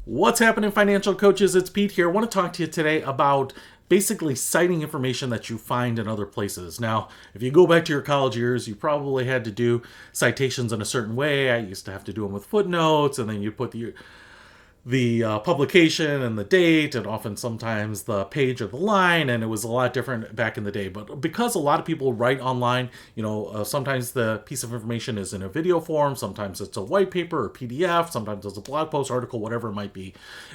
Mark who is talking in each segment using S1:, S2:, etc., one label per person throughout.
S1: What's happening, financial coaches? It's Pete here. I want to talk to you today about basically citing information that you find in other places. Now, if you go back to your college years, you probably had to do citations in a certain way. I used to have to do them with footnotes, and then you put the publication and the date, and often sometimes the page or the line, and it was a lot different back in the day. But because a lot of people write online, sometimes the piece of information is in a video form, sometimes it's a white paper or PDF, sometimes it's a blog post, article, whatever it might be.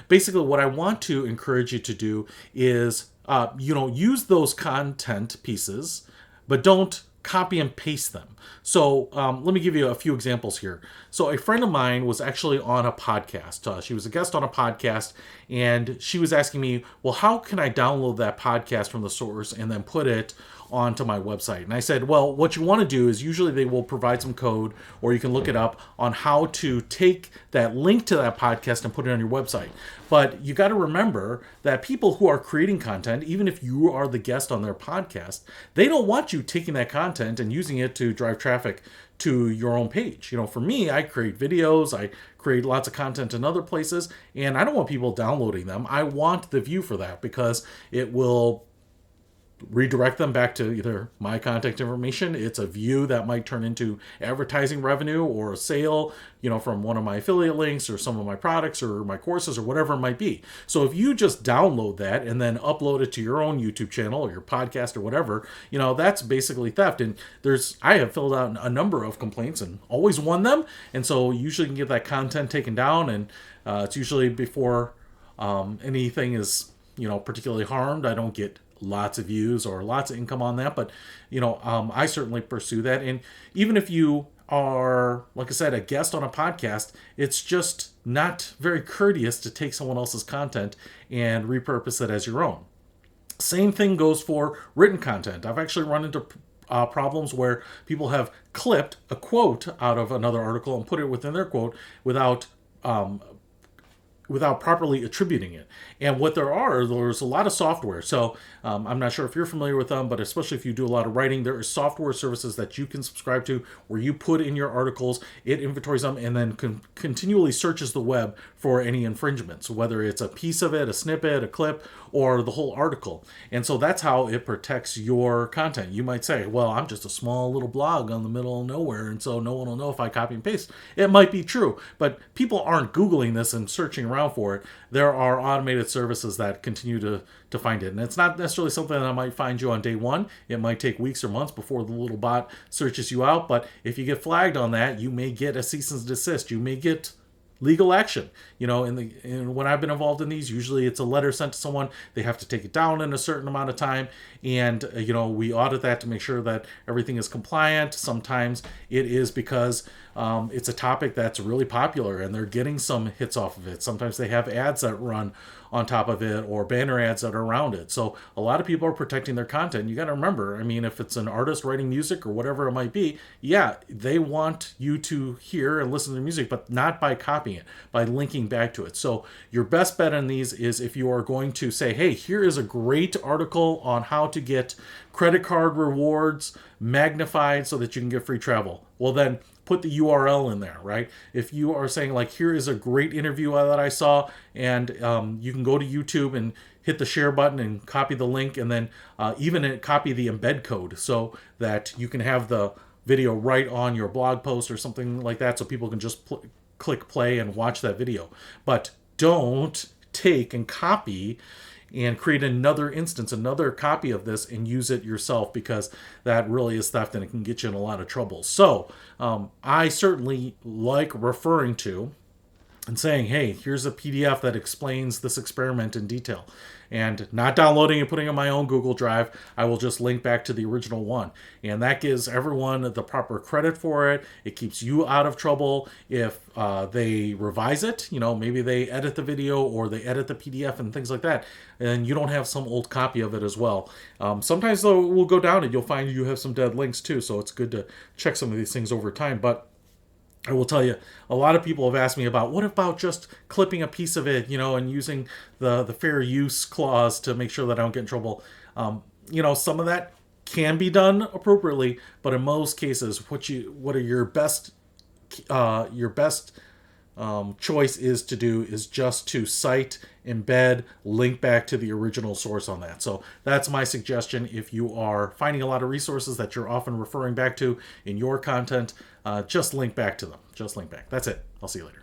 S1: Basically, what I want to encourage you to do is, use those content pieces, but don't copy and paste them. So let me give you a few examples here. So a friend of mine was actually on a podcast. She was a guest on a podcast, and she was asking me, well, how can I download that podcast from the source and then put it onto my website? And I said, well, what you want to do is usually they will provide some code, or you can look it up on how to take that link to that podcast and put it on your website. But you got to remember that people who are creating content, even if you are the guest on their podcast, they don't want you taking that content and using it to drive traffic to your own page. For me, I create videos, I create lots of content in other places, and I don't want people downloading them. I want the view for that because it will redirect them back to either my contact information. It's a view that might turn into advertising revenue or a sale, from one of my affiliate links or some of my products or my courses or whatever it might be. So if you just download that and then upload it to your own YouTube channel or your podcast or whatever, that's basically theft. And I have filled out a number of complaints and always won them. And so usually you can get that content taken down, and it's usually before anything is, particularly harmed. I don't get lots of views or lots of income on that, but I certainly pursue that. And even if you are, like I said, a guest on a podcast, it's just not very courteous to take someone else's content and repurpose it as your own. Same thing goes for written content. I've actually run into problems where people have clipped a quote out of another article and put it within their quote without properly attributing it. And what there's a lot of software. So I'm not sure if you're familiar with them, but especially if you do a lot of writing, there are software services that you can subscribe to where you put in your articles, it inventories them, and then continually searches the web for any infringements, whether it's a piece of it, a snippet, a clip, or the whole article. And so that's how it protects your content. You might say, well, I'm just a small little blog on the middle of nowhere, and so no one will know if I copy and paste. It might be true, but people aren't Googling this and searching around for it. There are automated services that continue to find it. And it's not necessarily something that might find you on day one. It might take weeks or months before the little bot searches you out. But if you get flagged on that, you may get a cease and desist. You may get legal action. And when I've been involved in these, usually it's a letter sent to someone. They have to take it down in a certain amount of time. And, we audit that to make sure that everything is compliant. Sometimes it is because it's a topic that's really popular and they're getting some hits off of it. Sometimes they have ads that run on top of it or banner ads that are around it. So a lot of people are protecting their content. You got to remember, if it's an artist writing music or whatever it might be, yeah, they want you to hear and listen to their music, but not by copying it, by linking back to it. So your best bet on these is if you are going to say, hey, here is a great article on how to get credit card rewards magnified so that you can get free travel. Well, then put the URL in there, right? If you are saying like, here is a great interview that I saw, and you can go to YouTube and hit the share button and copy the link, and then even copy the embed code so that you can have the video right on your blog post or something like that, so people can just click play and watch that video. But don't take and copy and create another instance, another copy of this, and use it yourself, because that really is theft and it can get you in a lot of trouble. So I certainly like referring to and saying, hey, here's a PDF that explains this experiment in detail, and not downloading and putting it in my own Google Drive. I will just link back to the original one, and that gives everyone the proper credit for it. It keeps you out of trouble if they revise it. Maybe they edit the video or they edit the PDF and things like that, and you don't have some old copy of it as well. Sometimes though, we'll go down and you'll find you have some dead links too, so it's good to check some of these things over time. But I will tell you, a lot of people have asked me about, what about just clipping a piece of it, and using the fair use clause to make sure that I don't get in trouble. Some of that can be done appropriately, but in most cases, what are your best choice is to do is just to cite, embed, link back to the original source on that. So that's my suggestion. If you are finding a lot of resources that you're often referring back to in your content, just link back to them. Just link back. That's it. I'll see you later.